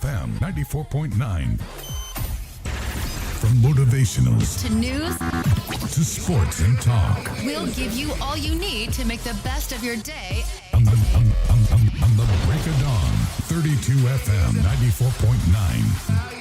FM 94.9. From motivationals to news to sports and talk. We'll give you all you need to make the best of your day. On the break of dawn, 32 FM 94.9.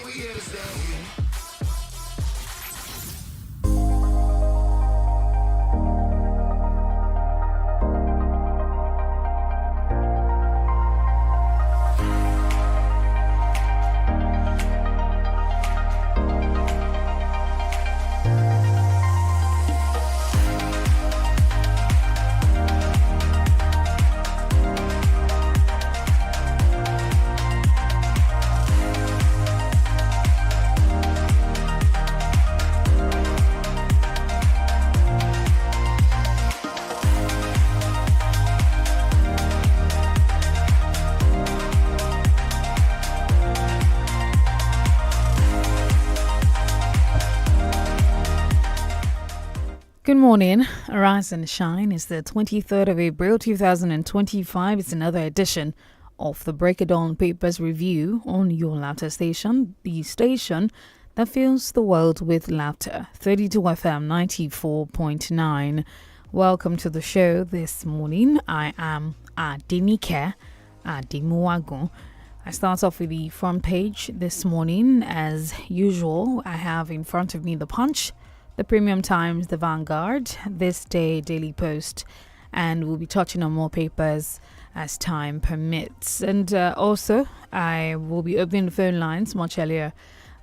Good morning. Arise and Shine is the 23rd of April 2025. It's another edition of the Break of Dawn Papers Review on your laughter station, the station that fills the world with laughter. 32 FM 94.9. Welcome to the show this morning. I am DENIKE Ademuwagun. I start off with the front page this morning. As usual, I have in front of me the Punch, the Premium Times, the Vanguard, This Day, Daily Post, and we'll be touching on more papers as time permits. And also, I will be opening the phone lines much earlier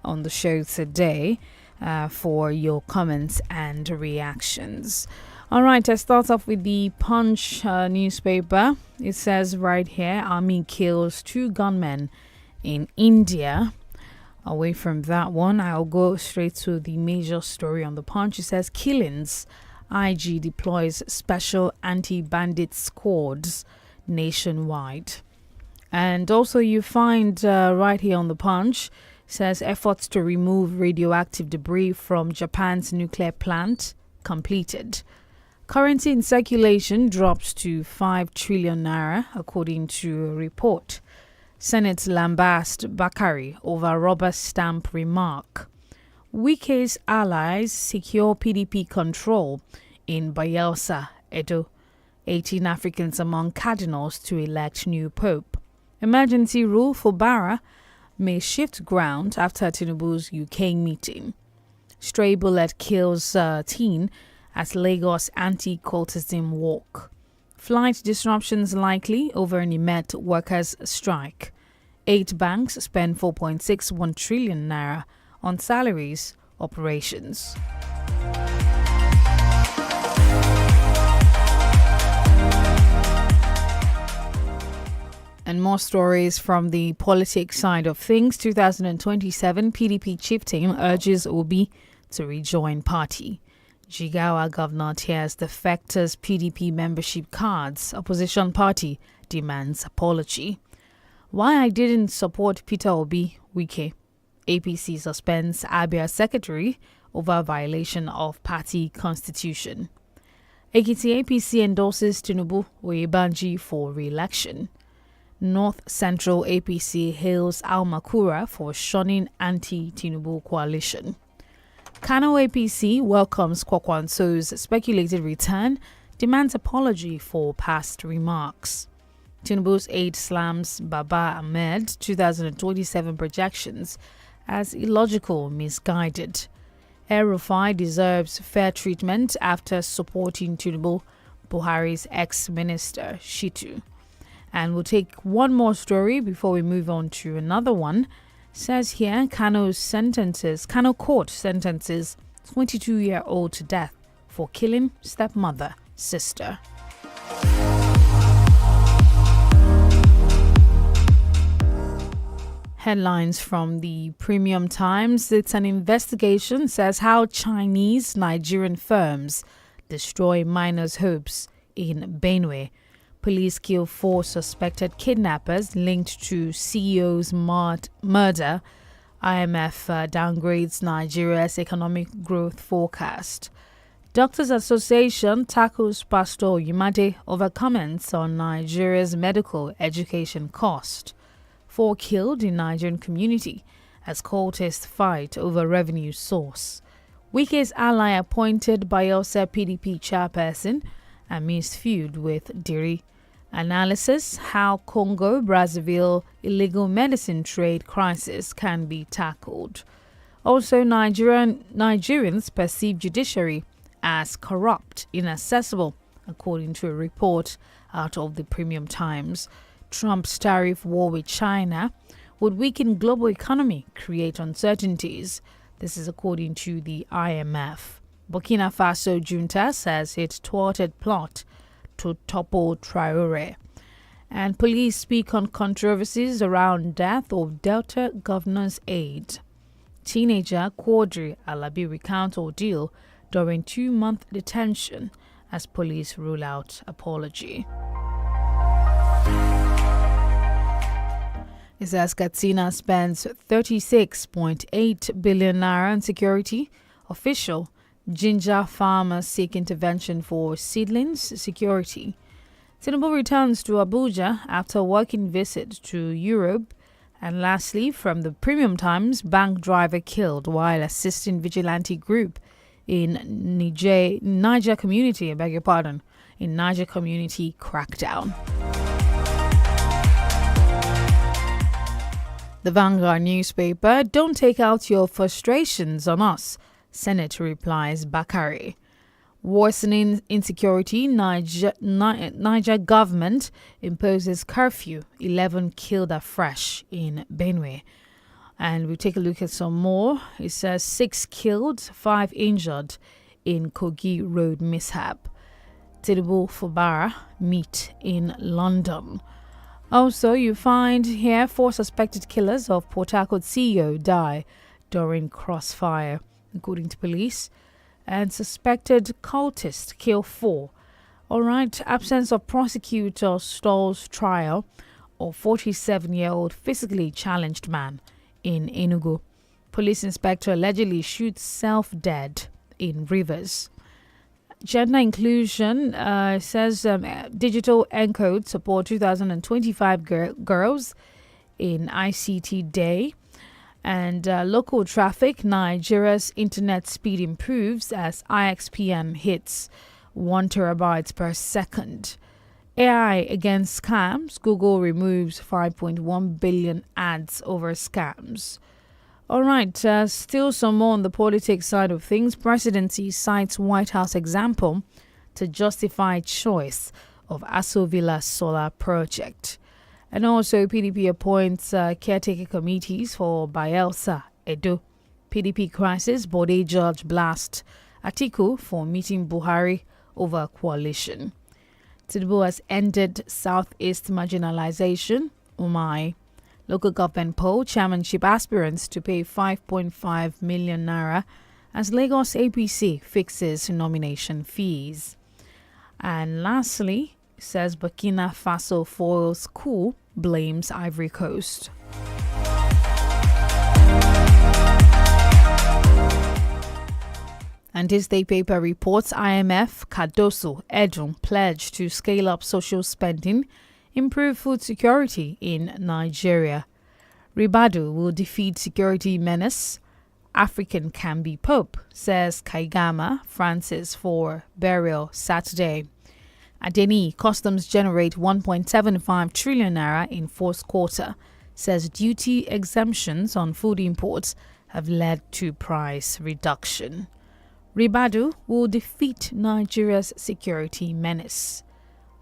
on the show today for your comments and reactions. All right, I start off with the Punch newspaper. It says right here, Army kills 2 gunmen in India. Away from that one, I'll go straight to the major story on the Punch. It says killings. IG deploys special anti-bandit squads nationwide. And also you find right here on the Punch, says efforts to remove radioactive debris from Japan's nuclear plant completed. Currency in circulation drops to 5 trillion naira, according to a report. Senate lambast Bakari over rubber stamp remark. Wike's allies secure PDP control in Bayelsa, Edo. 18 Africans among cardinals to elect new pope. Emergency rule for Barra may shift ground after Tinubu's UK meeting. Stray bullet kills teen at Lagos anti-cultism walk. Flight disruptions likely over an IMET workers' strike. 8 banks spend 4.61 trillion naira on salaries operations. And more stories from the politics side of things. 2027 PDP chief team urges Obi to rejoin party. Jigawa governor tears defectors' PDP membership cards. Opposition party demands apology. Why I didn't support Peter Obi, Wike. APC suspends Abia secretary over violation of party constitution. Ekiti APC endorses Tinubu Oyebanji for re-election. North Central APC hails Al-Makura for shunning anti-Tinubu coalition. Kano APC welcomes Kwakwanso's speculated return, demands apology for past remarks. Tinubu's aide slams Baba Ahmed 2027 projections as illogical, misguided. El-Rufai deserves fair treatment after supporting Tinubu, Buhari's ex-minister Shitu. And we'll take one more story before we move on to another one. Says here, Kano court sentences 22-year-old to death for killing stepmother, sister. Headlines from the Premium Times. It's an investigation, says how Chinese Nigerian firms destroy miners' hopes in Benue. Police kill 4 suspected kidnappers linked to CEO's murder. IMF downgrades Nigeria's economic growth forecast. Doctors Association tackles Pastor Yimade over comments on Nigeria's medical education cost. 4 killed in Nigerian community as cultists fight over revenue source. Wike's ally appointed Bayelsa PDP chairperson amidst feud with Diri. Analysis: how Congo-Brazzaville illegal medicine trade crisis can be tackled. Also, Nigerians perceive judiciary as corrupt, inaccessible, according to a report out of the Premium Times. Trump's tariff war with China would weaken global economy, create uncertainties. This is according to the IMF. Burkina Faso junta says it thwarted plot to topple Traore. And police speak on controversies around death of Delta governor's aide. Teenager Quadri Alabi recounts ordeal during 2-month detention as police rule out apology. It says Katsina spends 36.8 billion naira on security. Official: ginger farmers seek intervention for seedlings security. Tinubu returns to Abuja after working visit to Europe. And lastly, from the Premium Times, bank driver killed while assisting vigilante group in Niger community, in Niger community crackdown. The Vanguard newspaper: don't take out your frustrations on us, Senate replies Bakari. Worsening insecurity, Niger government imposes curfew, 11 killed afresh in Benue. And we take a look at some more. It says 6 killed, 5 injured in Kogi road mishap. Tinubu Fubara meet in London. Also, you find here 4 suspected killers of Port Harcourt CEO die during crossfire, according to police. And suspected cultist kill 4. All right, absence of prosecutor stalls trial of 47-year-old physically challenged man in Enugu. Police inspector allegedly shoots self-dead in Rivers. Gender inclusion says digital encode support 2025 girls in ICT Day. And local traffic, Nigeria's internet speed improves as IXPM hits 1 terabytes per second. AI against scams, Google removes 5.1 billion ads over scams. All right, still some more on the politics side of things. Presidency cites White House example to justify choice of Aso Villa solar project. And also, PDP appoints caretaker committees for Bayelsa, Edo. PDP crisis, Bode judge blast Atiku for meeting Buhari over coalition. Tinubu has ended Southeast marginalization. Umai. Local government poll, chairmanship aspirants to pay 5.5 million naira as Lagos APC fixes nomination fees. And lastly, says Burkina Faso foils coup, blames Ivory Coast. And this day paper reports IMF, Cardoso, Edun pledge to scale up social spending, improve food security in Nigeria. Ribadu will defeat security menace. African can be Pope, says Kaigama Francis for burial Saturday. DENIKE, customs generate 1.75 trillion naira in fourth quarter, says duty exemptions on food imports have led to price reduction. Ribadu will defeat Nigeria's security menace.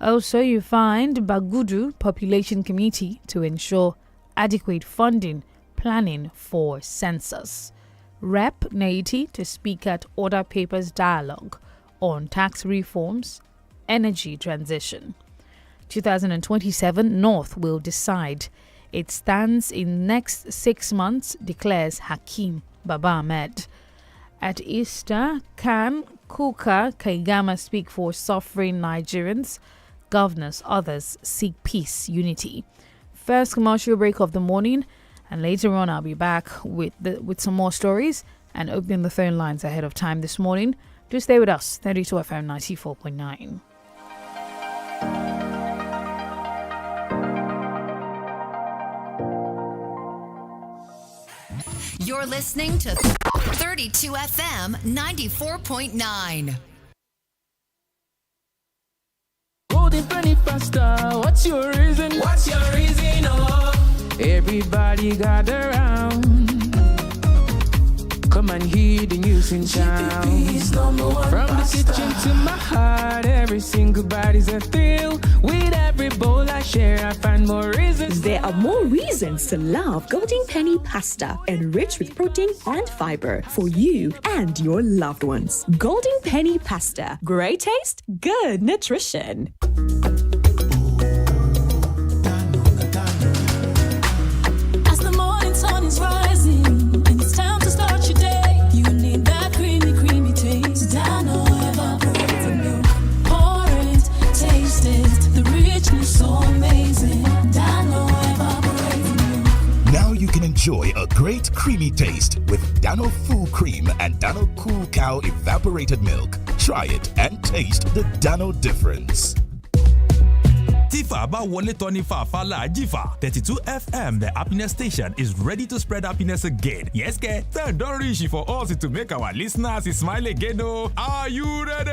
Also, you find Bagudu Population Committee to ensure adequate funding planning for census. Rep Naiti to speak at Order Papers Dialogue on tax reforms, energy transition. 2027 North will decide its stance in next 6 months, declares Hakeem Baba Ahmed. At Easter, can Kuka Kaigama speak for suffering Nigerians? Governors, others seek peace, unity. First commercial break of the morning, and later on I'll be back with some more stories and opening the phone lines ahead of time this morning. Do stay with us, 32 FM 94.9. You're listening to 32 FM 94.9. Golden penny pasta, what's your reason? What's your reason? Oh, everybody gather round. Come and hear the news in town. From the kitchen to my heart, every single body's a thrill. With every bowl I share, I find more reasons. There are more reasons to love Golden Penny pasta, enriched with protein and fiber for you and your loved ones. Golden Penny pasta, great taste, good nutrition. As the morning sun is rising, and it's time to start your day, you need that creamy, creamy taste. Dano evaporated milk. Pour it, taste it, the richness so amazing. Dano evaporated milk. Now you can enjoy a great creamy taste with Dano Full Cream and Dano Cool Cow Evaporated Milk. Try it and taste the Dano difference. Tifa bá wọlé tọ́ ní fàáfàá Jifa. 32 FM, the happiness station, is ready to spread happiness again. Yes, ke? Turn don reach for us to make our listeners smile again. Oh, are you ready?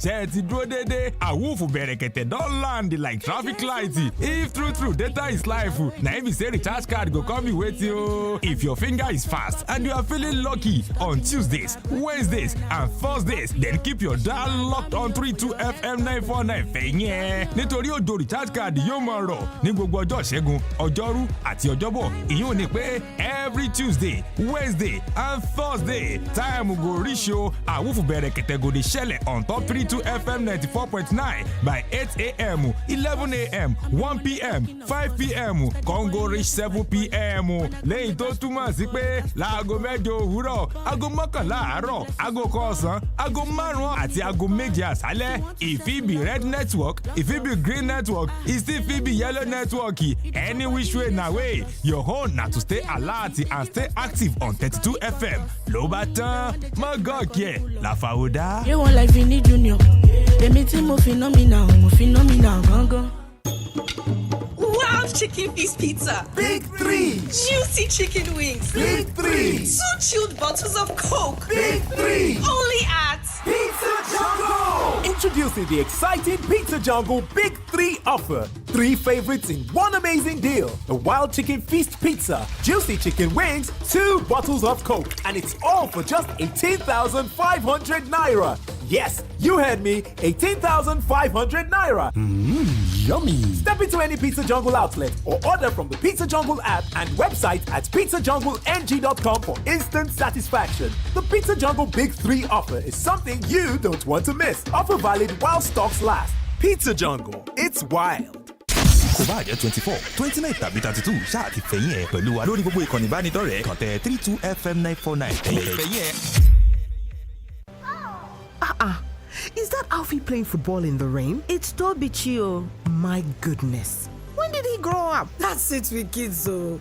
Ṣé ti dúró dédé? Àwùfù bẹ̀rẹ̀kẹ̀tẹ̀ don land like traffic light. If true data is life, na if you say recharge card go come with you. If your finger is fast and you are feeling lucky on Tuesdays, Wednesdays, and Thursdays, then keep your dial locked on 32 FM 949 fẹ̀yìn. Nítorí òjò recharge card yóò máa rọ̀ ní gbogbo ọjọ́ Ìṣẹ́gun, Ọjọ́rú àti Ọjọ́bọ̀. Ìyẹn ò ní pé every Tuesday, Wednesday and Thursday time go reach you. Àwùfù bẹ̀rẹ̀kẹ̀tẹ̀ go dey ṣẹlẹ̀ on top 32 FM 94.9 by 8 a.m., 11 a.m., 1 p.m., 5 p.m. Congo reach 7 p.m. Lẹ́yìn tó túmọ̀ sí pé láago mẹ́jọ òwúrọ̀, aago mọ́kànlá àárọ̀, aago kan ọ̀sán, aago márùn-ún àti aago méje àṣálẹ́. If it be red network, if it be green network, it still fit be yellow network. Any which way na way, your own na to stay alert and stay active on 32 FM. Ló bá tán, má gọ̀ọ̀kì ẹ̀ la fàwọ́dá. You want life in the junior. Èmi tí mo phenomenal gangan. Wow, chicken feast pizza. Big 3. Juicy chicken wings. Big 3. 2 chilled bottles of Coke. Big 3. Only at Pizza Jungle. Introducing the exciting Pizza Jungle Big 3 offer. 3 favorites in one amazing deal. The Wild Chicken Feast Pizza, Juicy Chicken Wings, 2 bottles of Coke. And it's all for just 18,500 Naira. Yes, you heard me, 18,500 Naira. Yummy. Step into any Pizza Jungle outlet or order from the Pizza Jungle app and website at pizzajungleng.com for instant satisfaction. The Pizza Jungle Big 3 offer is something you don't want to miss. Offer valid while stocks last. Pizza Jungle, it's wild. Kò bá jẹ́ 24, 29 tàbí 32 ṣáà ti fẹ̀yìn ẹ̀ pẹ̀lú wa lórí gbogbo ìkànnì ìbánidọ́rẹ̀ẹ́ kàn tẹ 32 FM 949 fẹ̀yìn ẹ̀. Is that Alfie playing football in the rain? It's Toby Chio. My goodness. When did he grow up? That's it with kids, though.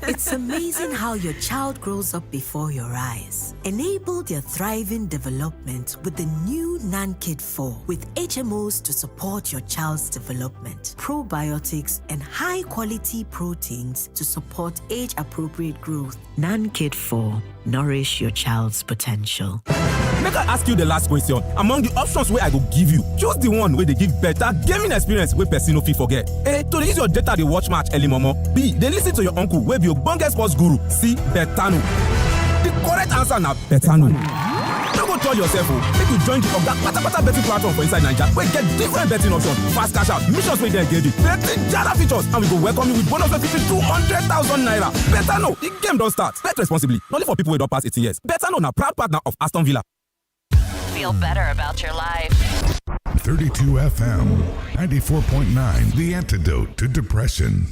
It's amazing how your child grows up before your eyes. Enable their thriving development with the new NanKid 4 with HMOs to support your child's development, probiotics, and high-quality proteins to support age-appropriate growth. NanKid 4. Nourish your child's potential. Make I ask you the last question. Among the options where I go give you, choose the one where they give better gaming experience where person no fit forget. A, to use your data they watch match early momo. B, they listen to your uncle where be your bongest sports guru. C, Betano. The correct answer na Betano. Don't go tell yourself, make you join the Pata betting platform for inside Nigeria where get different betting options, fast cash out, missions where they engage, betting jara features, and we go welcome you with bonus of 200,000 naira. Betano, the game don't start. Bet responsibly. Only for people who don't pass 18 years. Betano na proud partner of Aston Villa. Feel better about your life. 32 FM 94.9, the antidote to depression.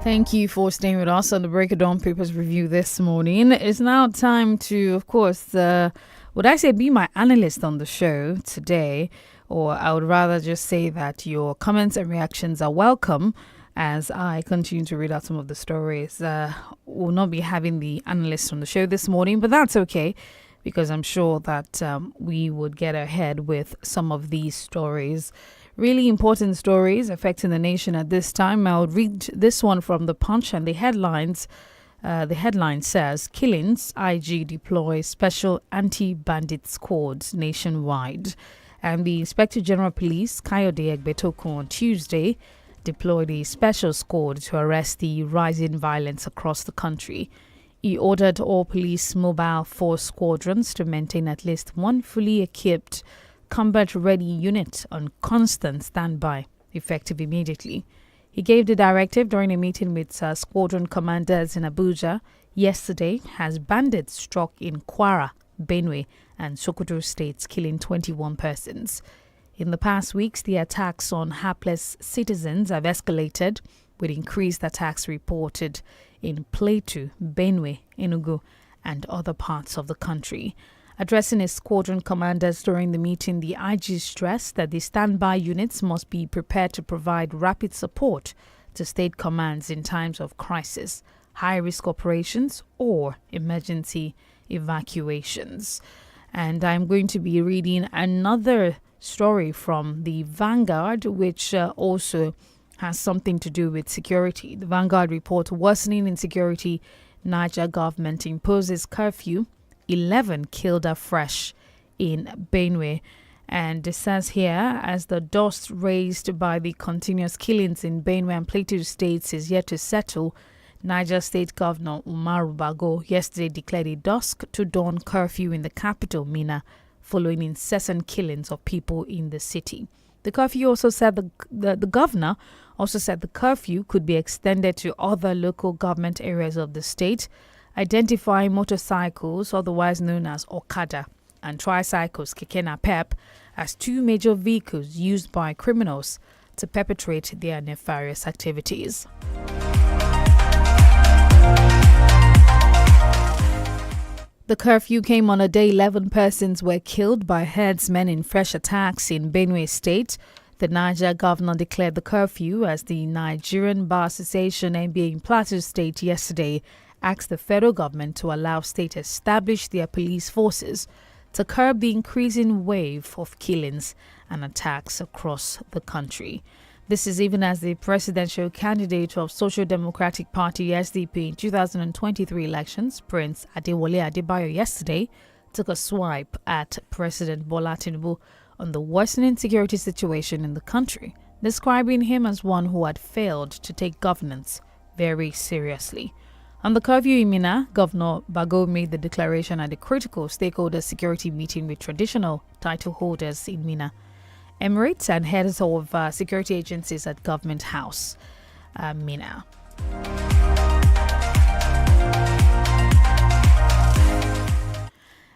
Thank you for staying with us on the Break of Dawn Papers review this morning. It's now time to, of course, would I say be my analyst on the show today, or I would rather just say that your comments and reactions are welcome as I continue to read out some of the stories. We'll not be having the analyst on the show this morning, but that's okay because I'm sure that we would get ahead with some of these stories Really important stories affecting the nation at this time. I'll read this one from the Punch, and the headline says, Killings, IG deploys special anti-bandit squads nationwide. And the Inspector General of Police, 𝐃𝐈𝐒 on Tuesday, deployed a special squad to arrest the rising violence across the country. He ordered all police mobile force squadrons to maintain at least one fully equipped combat-ready unit on constant standby, effective immediately. He gave the directive during a meeting with squadron commanders in Abuja yesterday as bandits struck in Kwara, Benue, and Sokoto states, killing 21 persons. In the past weeks, the attacks on hapless citizens have escalated, with increased attacks reported in Plateau, Benue, Enugu, and other parts of the country. Addressing his squadron commanders during the meeting, the IG stressed that the standby units must be prepared to provide rapid support to state commands in times of crisis, high-risk operations, or emergency evacuations. And I'm going to be reading another story from the Vanguard, which also has something to do with security. The Vanguard reports worsening insecurity. Niger government imposes curfew. 11 killed afresh in Benue. And it says here, as the dust raised by the continuous killings in Benue and Plateau states is yet to settle, Niger State Governor Umaru Bago yesterday declared a dusk to dawn curfew in the capital, Minna, following incessant killings of people in the city. The curfew also said the governor also said the curfew could be extended to other local government areas of the state, identifying motorcycles, otherwise known as Okada, and tricycles, 𝐾𝐾 as two major vehicles used by criminals to perpetrate their nefarious activities. The curfew came on a day 11 persons were killed by herdsmen in fresh attacks in Benue State. The Niger governor declared the curfew as the Nigerian Bar Association NBA in Plateau State yesterday asked the federal government to allow state establish their police forces to curb the increasing wave of killings and attacks across the country. This is even as the presidential candidate of Social Democratic Party SDP in 2023 elections, Prince Adewale Adebayo, yesterday took a swipe at President Bola Tinubu on the worsening security situation in the country, describing him as one who had failed to take governance very seriously. On the curfew in Minna, Governor Bago made the declaration at a critical stakeholder security meeting with traditional title holders in Minna, Emirates, and heads of security agencies at Government House, Minna.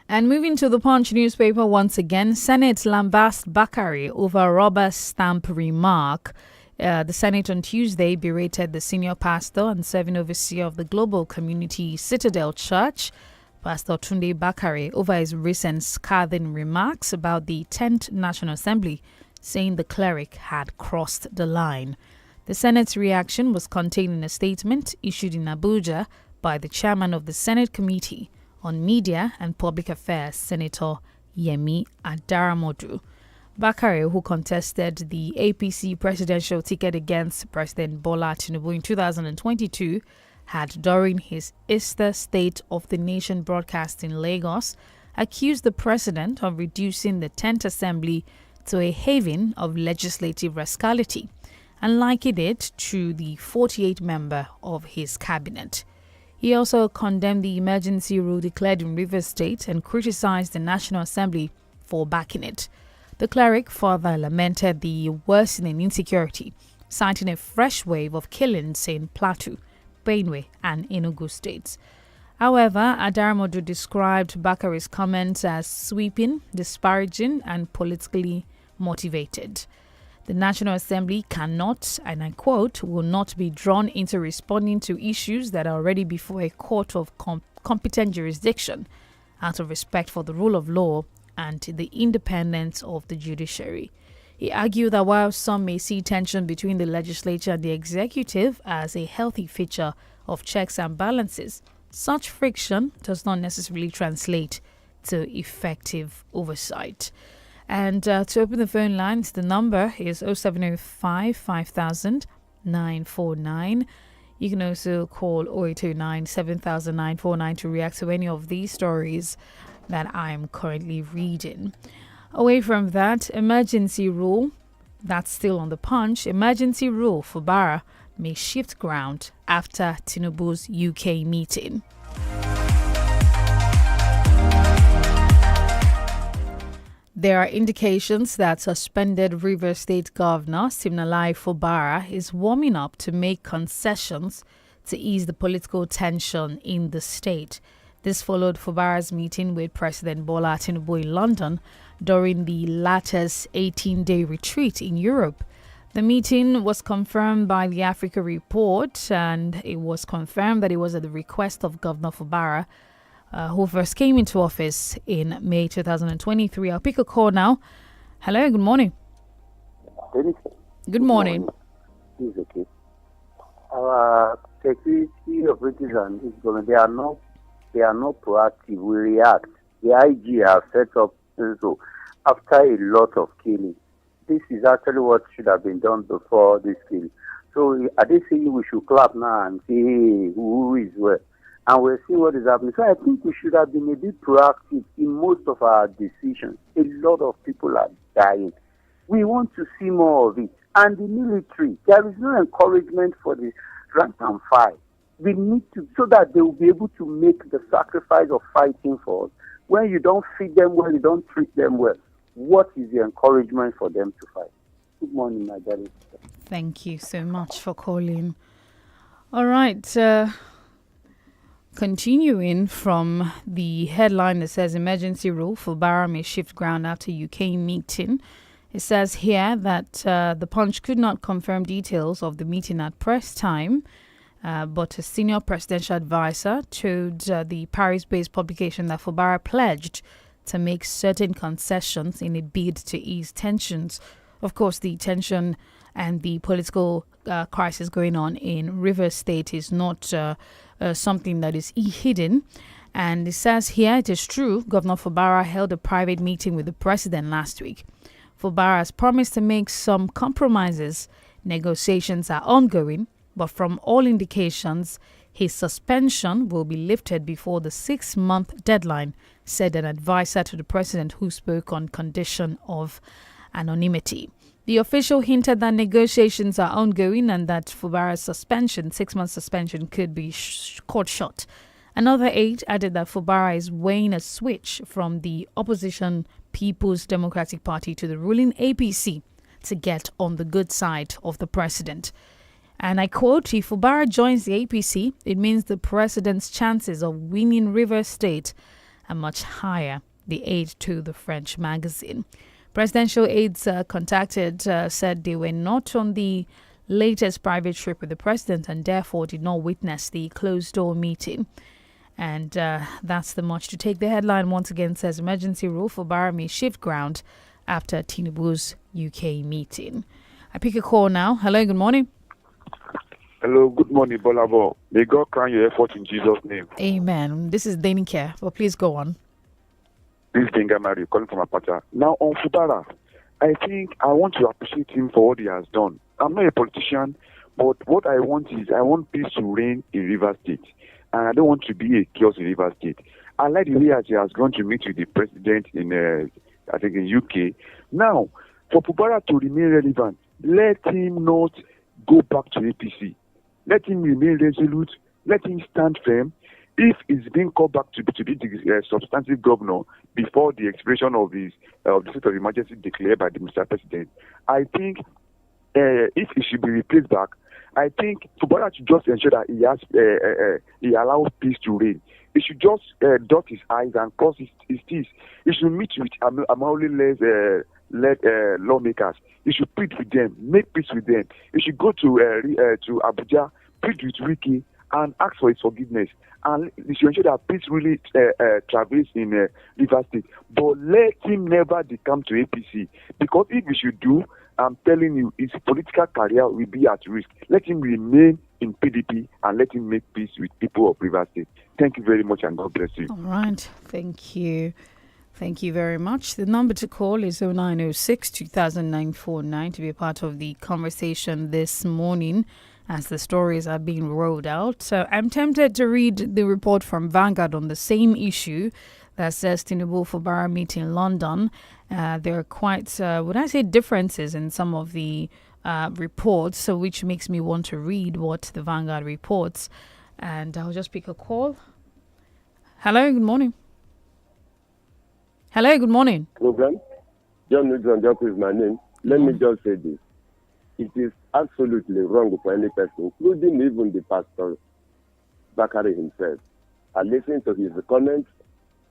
And moving to the Punch newspaper once again, Senate lambast Bakare over rubber stamp remark. The Senate on Tuesday berated the senior pastor and serving overseer of the Global Community Citadel Church, Pastor Tunde Bakare, over his recent scathing remarks about the 10th National Assembly, saying the cleric had crossed the line. The Senate's reaction was contained in a statement issued in Abuja by the chairman of the Senate Committee on Media and Public Affairs, Senator Yemi Adaramodu. Bakare, who contested the APC presidential ticket against President Bola Tinubu in 2022, had, during his Easter State of the Nation broadcast in Lagos, accused the president of reducing the 10th Assembly to a haven of legislative rascality and likened it to the 48th member of his cabinet. He also condemned the emergency rule declared in Rivers State and criticized the National Assembly for backing it. The cleric further lamented the worsening insecurity, citing a fresh wave of killings in Plateau, Benue, and Enugu states. However, Adaramodu described Bakare's comments as sweeping, disparaging, and politically motivated. The National Assembly cannot, and I quote, will not be drawn into responding to issues that are already before a court of competent jurisdiction out of respect for the rule of law and the independence of the judiciary. He argued that while some may see tension between the legislature and the executive as a healthy feature of checks and balances, such friction does not necessarily translate to effective oversight. And to open the phone lines, the number is 0705 5000 949. You can also call 0829 790949 to react to any of these stories that I'm currently reading. Away from that, emergency rule, that's still on the Punch. Emergency rule for Bara may shift ground after Tinubu's UK meeting. There are indications that suspended Rivers State Governor Siminalayi Fubara is warming up to make concessions to ease the political tension in the state. This followed Fubara's meeting with President Bola Tinubu in London during the latter's 18-day retreat in Europe. The meeting was confirmed by the Africa Report, and it was confirmed that it was at the request of Governor Fubara, who first came into office in May 2023. I'll pick a call now. Hello, good morning. Good morning. It's okay. Our security operatives and this government, they are not proactive. We react. The IG have set up so after a lot of killing. This is actually what should have been done before this killing. So are they saying we should clap now and say, hey, who is where? And we're seeing what is happening. So I think we should have been a bit proactive in most of our decisions. A lot of people are dying. We want to see more of it. And the military, there is no encouragement for the rank and file. We need to, so that they will be able to make the sacrifice of fighting for us. When you don't feed them well, you don't treat them well, what is the encouragement for them to fight? Good morning, my darling. Thank you so much for calling. All right. Continuing from the headline that says emergency rule for Bara may shift ground after UK meeting. It says here that the Punch could not confirm details of the meeting at press time, but a senior presidential advisor told the Paris-based publication that Fubara pledged to make certain concessions in a bid to ease tensions. Of course, the tension and the political crisis going on in Rivers State is not something that is hidden. And it says here, it is true, Governor Fubara held a private meeting with the president last week. Fubara has promised to make some compromises. Negotiations are ongoing, but from all indications, his suspension will be lifted before the 6-month deadline, said an advisor to the president who spoke on condition of anonymity. The official hinted that negotiations are ongoing and that Fubara's suspension, 6-month suspension, could be cut short. Another aide added that Fubara is weighing a switch from the opposition People's Democratic Party to the ruling APC to get on the good side of the president. And I quote, if Fubara joins the APC, it means the president's chances of winning Rivers State are much higher, the aide to the French magazine. Presidential aides contacted said they were not on the latest private trip with the president and therefore did not witness the closed-door meeting. And that's the much to take. The headline once again says emergency rule for Bara may shift ground after Tinubu's UK meeting. I pick a call now. Hello, good morning. Hello, good morning, Bolabo. May God crown your effort in Jesus' name. Amen. This is DENIKE, but please go on. This is Dengamari calling from Apata. Now, on Fubara, I think I want to appreciate him for what he has done. I'm not a politician, but what I want is I want peace to reign in Rivers State. And I don't want to be a chaos in Rivers State. I like the way he has gone to meet with the president in, I think, in UK. Now, for Fubara to remain relevant, let him not go back to APC. Let him remain resolute. Let him stand firm. If he's being called back to be the substantive governor before the expiration of the state of emergency declared by the Mr. President, I think if he should be replaced back, I think Fubara should just ensure that he allows peace to reign. He should just dot his eyes and cross his teeth. He should meet with led lawmakers. He should plead with them, make peace with them. He should go to Abuja, plead with Wiki, and ask for his forgiveness. And he should ensure that peace really travels in Rivers State. But let him never decamp to APC. Because if he should do, I'm telling you, his political career will be at risk. Let him remain in PDP and let him make peace with people of Rivers State. Thank you very much and God bless you. All right. Thank you Thank you very much. The number to call is 0906 2009 to be a part of the conversation this morning as the stories are being rolled out. So I'm tempted to read the report from Vanguard on the same issue that says Tinubu for Barra meet in London. There are quite, would I say, differences in some of the reports, so which makes me want to read what the Vanguard reports. And I'll just pick a call. Hello, good morning. Hello, good morning. Program. John Nugent is my name. Let me just say this. It is absolutely wrong for any person, including even the pastor Bakari himself. I listened to his comments,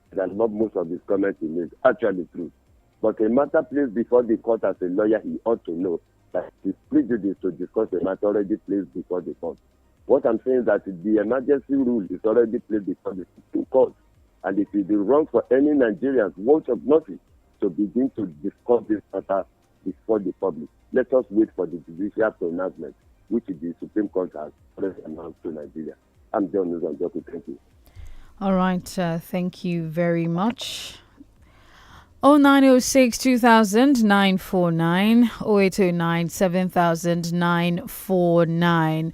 and I love most of his comments he made. Actually true. But a matter placed before the court as a lawyer, he ought to know that it is prejudice to discuss a matter already placed before the court. What I'm saying is that the emergency rule is already placed before the Supreme Court. And it will be wrong for any Nigerians, worth of nothing, to begin to discuss this matter before the public. Let us wait for the judicial pronouncement, which the Supreme Court has already announced to Nigeria. I'm John Nuzanjoku. Thank you. All right. Thank you very much. 0906 2000 949 0809 7000 949.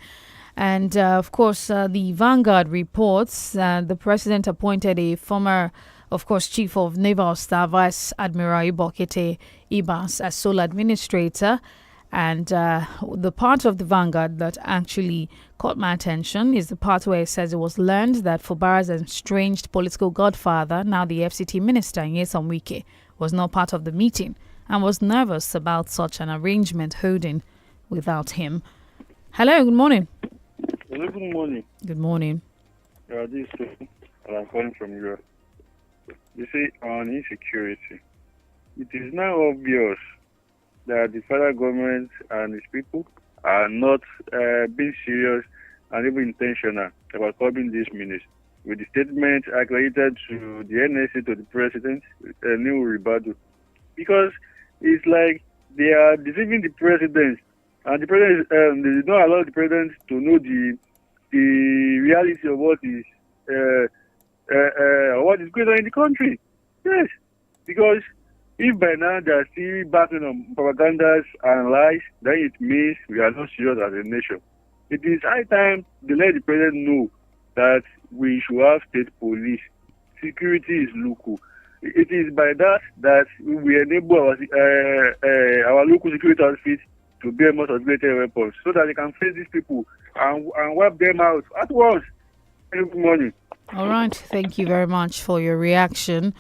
And, of course, the Vanguard reports the president appointed a former, of course, Chief of Naval Staff, Vice Admiral 𝐒𝐿 Ibas, as sole administrator. And the part of the Vanguard that actually caught my attention is the part where it says it was learned that Fubara's estranged political godfather, now the FCT minister, Nyesom Wike, was not part of the meeting and was nervous about such an arrangement holding without him. Hello, good morning. Hello, good morning. Good morning. This is and I'm calling from Europe. You see, on insecurity, it is now obvious that the federal government and its people are not being serious and even intentional about curbing this menace. With the statement accredited to the NSA to the president, New Ribadu, because it's like they are deceiving the president. And the president, they did not allow the president to know the reality of what is going on in the country. Yes, because if by now they are still backing on propagandas and lies, then it means we are not serious as a nation. It is high time to let the president know that we should have state police. Security is local. It is by that we enable our local security outfits to bear more sophisticated weapons so that they can face these people and wipe them out at once. Good morning. All right. Thank you very much for your reaction.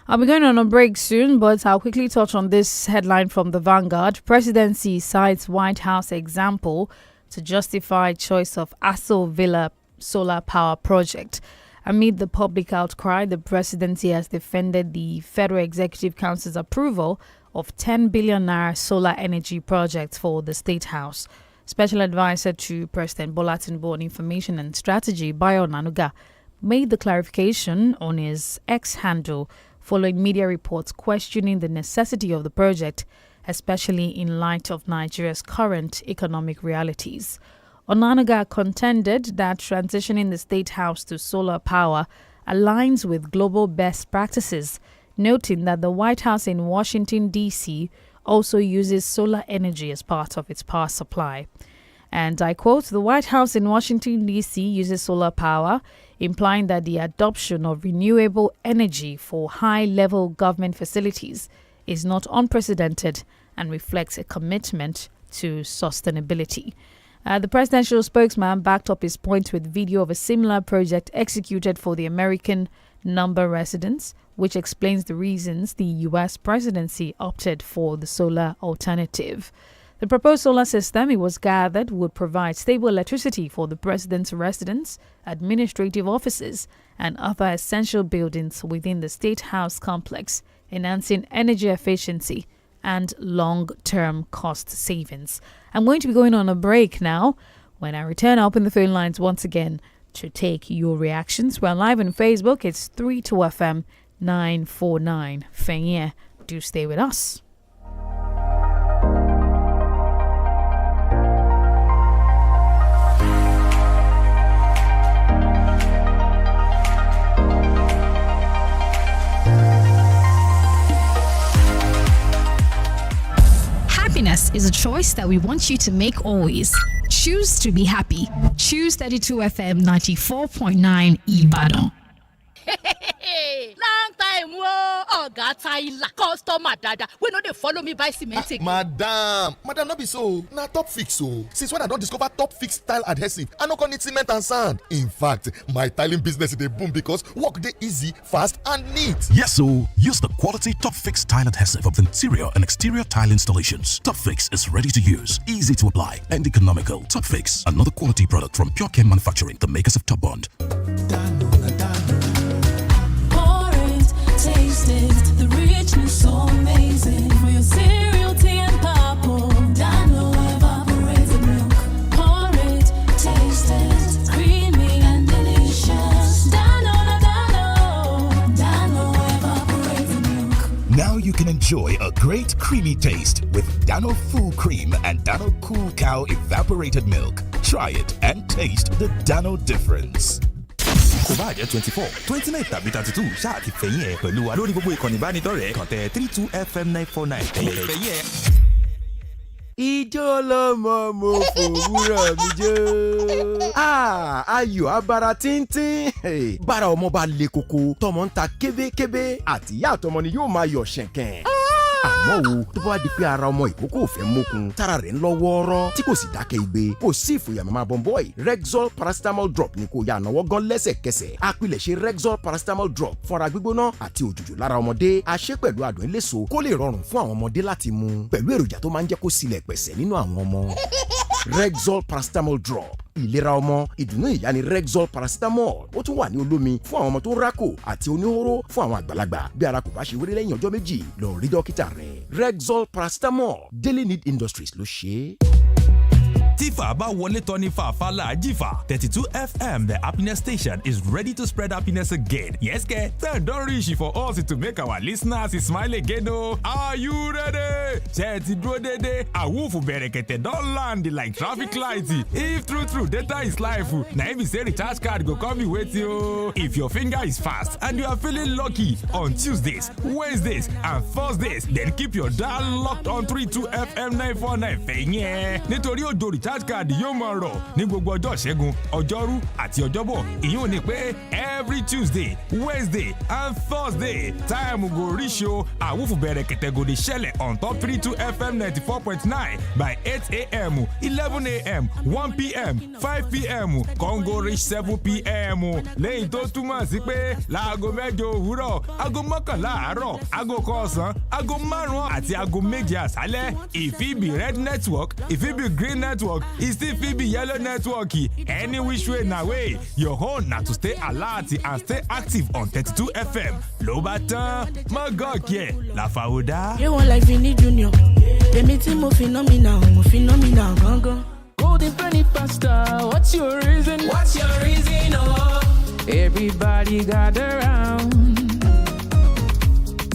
I'll be going on a break soon, but I'll quickly touch on this headline from the Vanguard. Presidency cites White House example to justify choice of Aso Villa solar power project. Amid the public outcry, the presidency has defended the Federal Executive Council's approval of 10 billion naira solar energy projects for the State House. Special Advisor to President Bola Tinubu on Information and Strategy, Bayo Nanuga, made the clarification on his X handle following media reports questioning the necessity of the project, especially in light of Nigeria's current economic realities. Onanuga contended that transitioning the State House to solar power aligns with global best practices, noting that the White House in Washington, D.C. also uses solar energy as part of its power supply. And I quote, "The White House in Washington, D.C. uses solar power, implying that the adoption of renewable energy for high-level government facilities is not unprecedented and reflects a commitment to sustainability." The presidential spokesman backed up his point with video of a similar project executed for the American number residents, which explains the reasons the U.S. presidency opted for the solar alternative. The proposed solar system, it was gathered, would provide stable electricity for the president's residence, administrative offices, and other essential buildings within the State House complex, enhancing energy efficiency and long-term cost savings. I'm going to be going on a break now. When I return, I'll open the phone lines once again to take your reactions. We're live on Facebook. It's 32FM 949. Fenye, do stay with us. is a choice that we want you to make always. Choose to be happy. Choose 32 FM 94.9 Ibadan. Long time, whoa. Oga Tyler, customer dada. We know they follow me by cement again. Madam, not be so. Na Top Fix so. Since when I don't discover Top Fix tile adhesive, I no need cement and sand. In fact, my tiling business dey boom because work dey easy, fast, and neat. Yes, so use the quality Top Fix tile adhesive of interior and exterior tile installations. Top Fix is ready to use, easy to apply, and economical. Top Fix, another quality product from Pure Chem Manufacturing, the makers of Top Bond. Taste it, the richness so amazing. For your cereal, tea and purple, Dano evaporated milk. Pour it, taste it, creamy and delicious. Dano evaporated milk. Now you can enjoy a great creamy taste with Dano Full Cream and Dano Cool Cow Evaporated Milk. Try it and taste the Dano difference. kò bá jẹ́ 24 29 tàbí 32 ṣáà ti fẹ̀yìn ẹ̀ pẹ̀lú wa lórí gbogbo ìkànnì ìbánidọ́rẹ̀ẹ́ kàn tẹ 32 FM 949 fẹ̀yìn ẹ̀. Ijó lọmọ mo fòwúrọ̀ mi jó. Ayọ̀ abara tíntín. Bára ọmọ bá le koko, tọmọ ń ta kébékébé, àtìyá àtọmọ ni yóò máa yọ̀ ṣẹ̀kẹ̀. Àmọ́ wo tó bá di pé ara ọmọ ìkókó ò fẹ́ mókun, tára rẹ̀ ń lọ wọ́ọ́rọ́, tí kò sì dákẹ́ igbe, kò sí ìfòyà màmá bọ̀m̀bọ́ì. Rexall paracetamol drop ni kò yá ànáwọ́ gan lẹ́sẹ̀kẹsẹ̀. Apilẹ̀ṣẹ̀ Rexall paracetamol drop fọ́ra gbígbóná àti òjòjò lára ọmọdé. A ṣe pẹ̀lú adùn eléso kó lè rọrùn fún àwọn ọmọdé láti mu. Pẹ̀lú èròjà tó máa ń jẹ́ kó silẹ̀ pẹ̀sẹ̀ nínú àwọn ọmọ. Rexall paracetamol drop. Ìlera ọmọ, ìdùnnú ìyá ni Rexall paracetamol. Ó tún wà ní olómi fún àwọn ọmọ tó ń rákò àti oníhóró fún àwọn àgbàlagbà. Bí ara kò bá ṣe wéré lẹ́yìn ọjọ́ méjì, lọ rí dókítà rẹ̀. Rexall paracetamol, Daily Need Industries ló ṣe é. Tífà bá wọlé tọ́ ní fàáfàá jífà. 32 FM, the happiness station, is ready to spread happiness again. Yes, turn don reach for us to make our listeners smile again. Oh, are you ready? Ṣé ti dúró dédé? Àwùfù bẹ̀rẹ̀kẹ̀tẹ̀ don land like traffic light. If true, data is life. Na if you say recharge card go come with you. If your finger is fast and you are feeling lucky on Tuesdays, Wednesdays, and Thursdays, then keep your dial locked on 32 FM 949 fẹ̀yìn. Nítorí òjò recharge card yóò máa rọ̀ ní gbogbo ọjọ́ Ṣẹ́gun, Ọjọ́rú àti Ọjọ́bọ̀. Ìyẹn ò ní pé every Tuesday, Wednesday and Thursday time go reach o. Àwùfù bẹ̀rẹ̀kẹ̀tẹ̀ go dey ṣẹlẹ̀ on top 32 FM 94.9 by 8 a.m., 11 a.m., 1 p.m., 5 p.m. Congo reach 7 p.m. Lẹ́yìn tó túmọ̀ sí pé láago 8 òwúrọ̀, aago 11 àárọ̀, aago 1 ọ̀sán, aago 5 àti aago 7 àṣálẹ́. If it be red network, if it be green network, it still fit be yellow network. Any which way na way, your own na to stay alert and stay active on 32 FM. Ló bá tán, má gọ̀ọ̀kì ẹ̀ láfàwọ́dá. You want life in the junior. Èmi tí mo phenomenal gangan. Golden penny pasta, what's your reason? What's your reason? Oh, everybody gather round.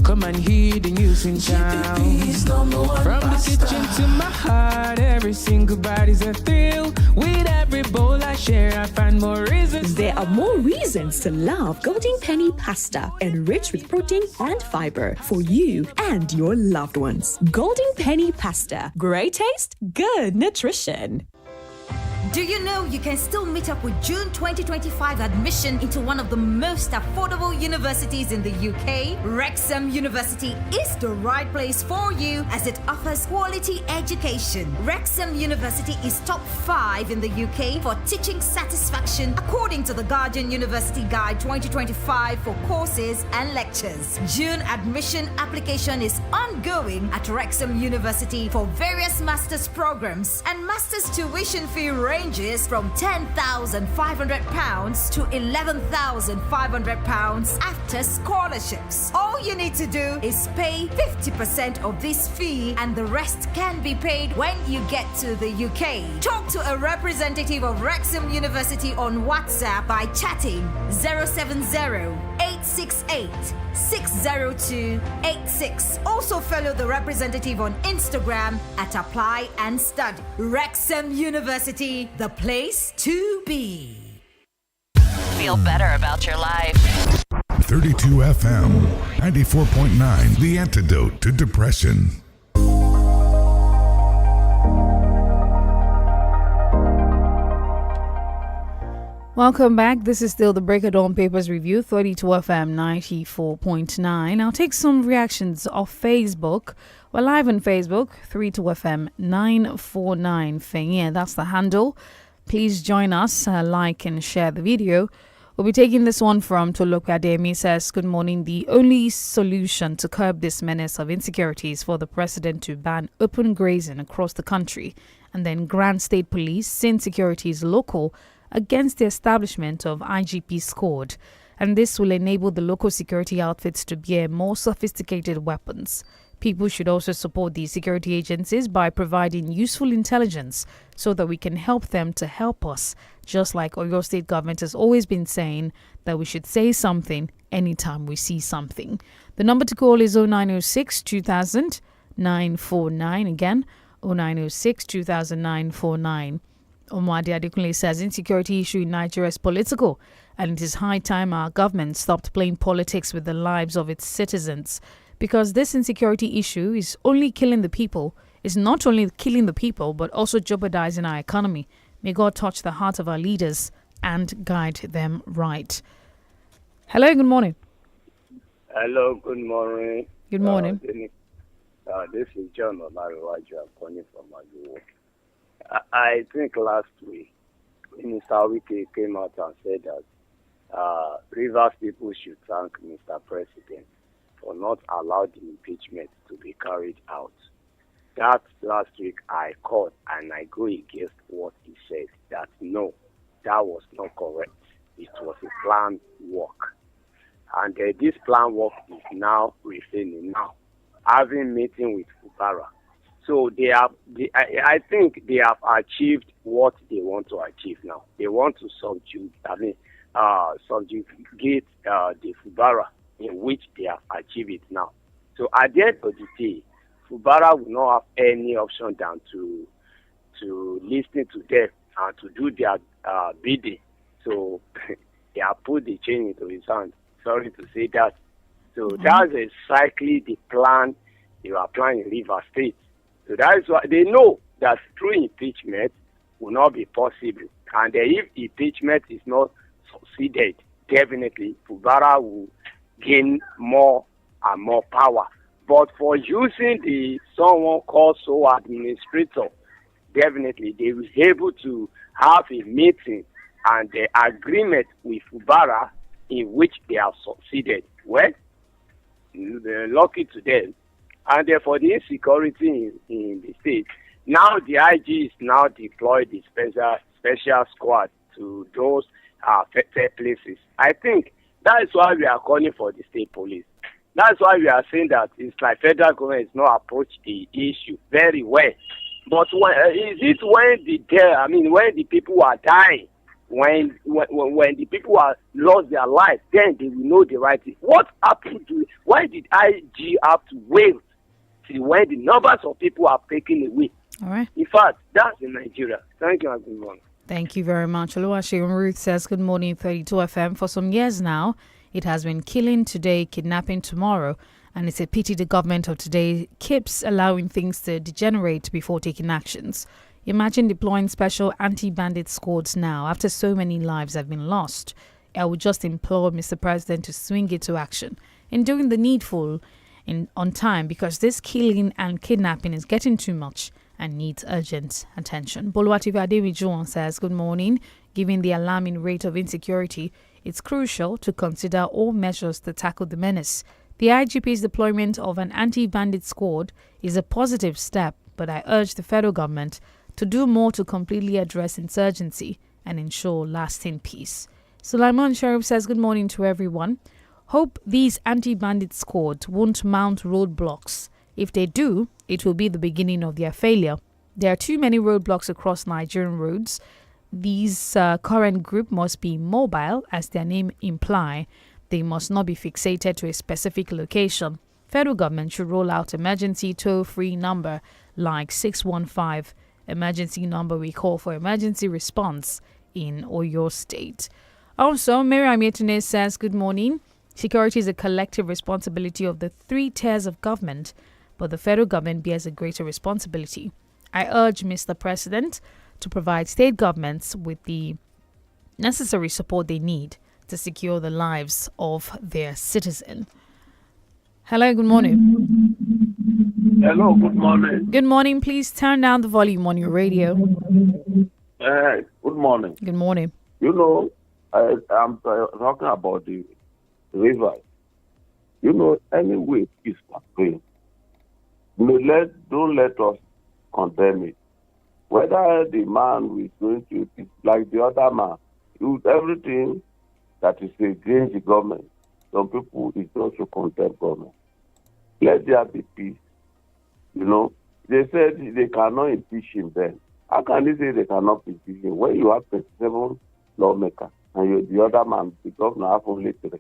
Come and hear the news in town. From the kitchen to my heart, every single body's a thrill. With every bowl I share, I find more reasons. There are more reasons to love Golden Penny Pasta, enriched with protein and fiber for you and your loved ones. Golden Penny Pasta, great taste, good nutrition. Do you know you can still meet up with June 2025 admission into one of the most affordable universities in the UK? Wrexham University is the right place for you as it offers quality education. Wrexham University is top 5 in the UK for teaching satisfaction according to the Guardian University Guide 2025 for courses and lectures. June admission application is ongoing at Wrexham University for various master's programs, and master's tuition fee ranges from £10,500 to £11,500 after scholarships. All you need to do is pay 50% of this fee, and the rest can be paid when you get to the UK. Talk to a representative of Wrexham University on WhatsApp by chatting 070-868-60286. Also follow the representative on Instagram at Apply and Study. Wrexham University, the place to be. Feel better about your life. 32 FM, 94.9, the antidote to depression. Welcome back. This is still the Break of Dawn Papers Review, 32 FM 94.9. I'll take some reactions off Facebook. We're live on Facebook, 32 FM 949 Fenye. That's the handle. Please join us, like and share the video. We'll be taking this one from Toluka Ademi. Says, good morning. The only solution to curb this menace of insecurity is for the president to ban open grazing across the country and then grant state police, since security is local, against the establishment of IGP squad. And this will enable the local security outfits to bear more sophisticated weapons. People should also support these security agencies by providing useful intelligence so that we can help them to help us, just like Oyo State government has always been saying that we should say something anytime we see something. The number to call is 0906 2000 949. Again, 0906 2000 949. Omwadi Adekunle says insecurity issue in Nigeria is political, and it is high time our government stopped playing politics with the lives of its citizens. Because this insecurity issue is only killing the people, is not only killing the people, but also jeopardizing our economy. May God touch the heart of our leaders and guide them right. Hello, good morning. Hello, good morning. Good morning. This is John Olariwaju. I'm calling from Ajuwo. I think last week, Minister 𝐒𝐻𝐿 came out and said that Rivers people should thank Mr. President for not allowing the impeachment to be carried out. That last week I called and I go against what he said, that no, that was not correct. It was a planned work. And this planned work is now refailing now, having meeting with Fubara. So I think they have achieved what they want to achieve now. They want to subjugate the Fubara, in which they have achieved it now. So at the end of the day, Fubara will not have any option than to listen to them and to do their bidding. So they have put the chain into his hand. Sorry to say that. So that's exactly the plan they are applying in Rivers State. So that is why they know that through impeachment will not be possible. And if impeachment is not succeeded, definitely Fubara will gain more and more power. But for using the someone called so administrator, definitely they will be able to have a meeting and the agreement with Fubara in which they have succeeded. Well, they're lucky to them. And for the insecurity in the state, now the IG is now deployed the special squad to those affected places. I think that is why we are calling for the state police. That's why we are saying that it's like federal government is not approached the issue very well. But is it when the people are dying, when the people are lost their lives, then they will know the right thing? What happened to? Why did IG have to wait till when the numbers of people are taken away? All right. In fact, that's in Nigeria. Thank you, and good morning. Thank you very much. Oluwaseun Ruth says, good morning, 32 FM. For some years now, it has been killing today, kidnapping tomorrow, and it's a pity the government of today keeps allowing things to degenerate before taking actions. Imagine deploying special anti-bandit squads now after so many lives have been lost. I would just implore Mr. President to swing it to action in doing the needful on time, because this killing and kidnapping is getting too much and needs urgent attention. Boluwatife Ademijuwon says, good morning. Given the alarming rate of insecurity, it's crucial to consider all measures to tackle the menace. The IGP's deployment of an anti-bandit squad is a positive step, but I urge the federal government to do more to completely address insurgency and ensure lasting peace. Sulaiman Sharif says, good morning to everyone. Hope these anti-bandit squads won't mount roadblocks. If they do, it will be the beginning of their failure. There are too many roadblocks across Nigerian roads. These current group must be mobile, as their name imply. They must not be fixated to a specific location. Federal government should roll out emergency toll-free number like 615, emergency number we call for emergency response in Oyo State. Also, Miriam Yetune says, good morning. Security is a collective responsibility of the three tiers of government, but the federal government bears a greater responsibility. I urge Mr. President to provide state governments with the necessary support they need to secure the lives of their citizen. Hello, good morning. Hello, good morning. Good morning. Please turn down the volume on your radio. Good morning. Good morning. You know, I'm talking about the river. You know, anyway, peace can bring. Don't let us condemn it. Whether the man is going to, like the other man, use everything that is against the government. Some people is also condemn government. Let there be peace. You know, they said they cannot impeach him then. How can they say they cannot impeach him when you have 27 lawmakers and the other man, the governor, have only 3?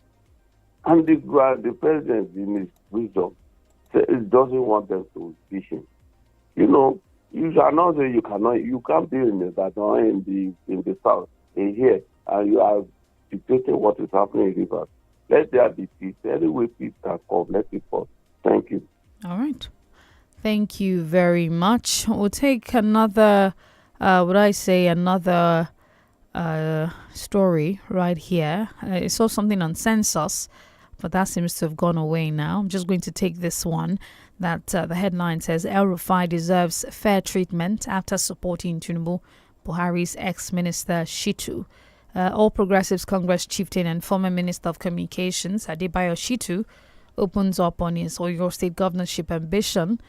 And the president, in his wisdom, doesn't want them to impeach him. You know, you shall not say you cannot. You can't be in the south, in here, and you are dictating what is happening in Rivers. Let there be peace. Anyway, peace can come. Let it fall. Thank you. All right. Thank you very much. We'll take another, another story right here. I saw something on census, but that seems to have gone away now. I'm just going to take this one. That the headline says, El-Rufai deserves fair treatment after supporting Tinubu, Buhari's ex-minister Shitu. All Progressives Congress chieftain and former Minister of Communications, Adebayo Shitu, opens up on his Oyo State governorship ambition.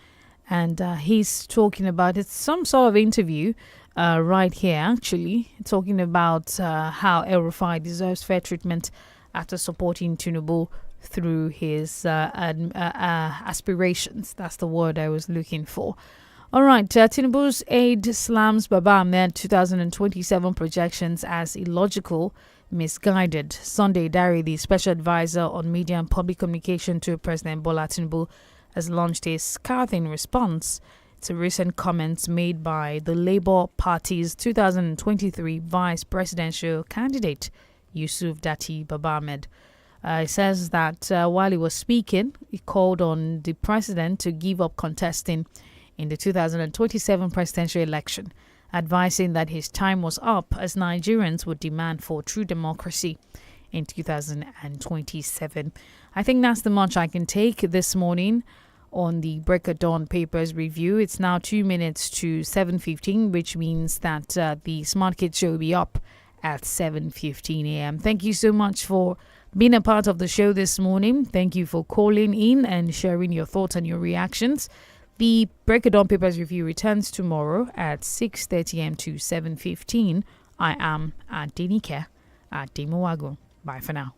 And he's talking about, it's some sort of interview right here, actually, talking about how El-Rufai deserves fair treatment after supporting Tinubu through his aspirations. That's the word I was looking for. All right, Tinubu's aide slams Baba Ahmed 2027 projections as illogical, misguided. Sunday Dari, the special advisor on media and public communication to President Bola Tinubu, has launched a scathing response to recent comments made by the Labour Party's 2023 vice presidential candidate, Yusuf Datti Baba Ahmed. It says that while he was speaking, he called on the president to give up contesting in the 2027 presidential election, advising that his time was up as Nigerians would demand for true democracy in 2027. I think that's the much I can take this morning on the Break of Dawn Papers review. It's now 2 minutes to 7:15, which means that the Smart Kids show will be up at 7:15 a.m. Thank you so much for being a part of the show this morning. Thank you for calling in and sharing your thoughts and your reactions. The Break of Dawn Papers review returns tomorrow at 6:30 a.m. to 7:15. I am at DENIKE at Demowago. Bye for now.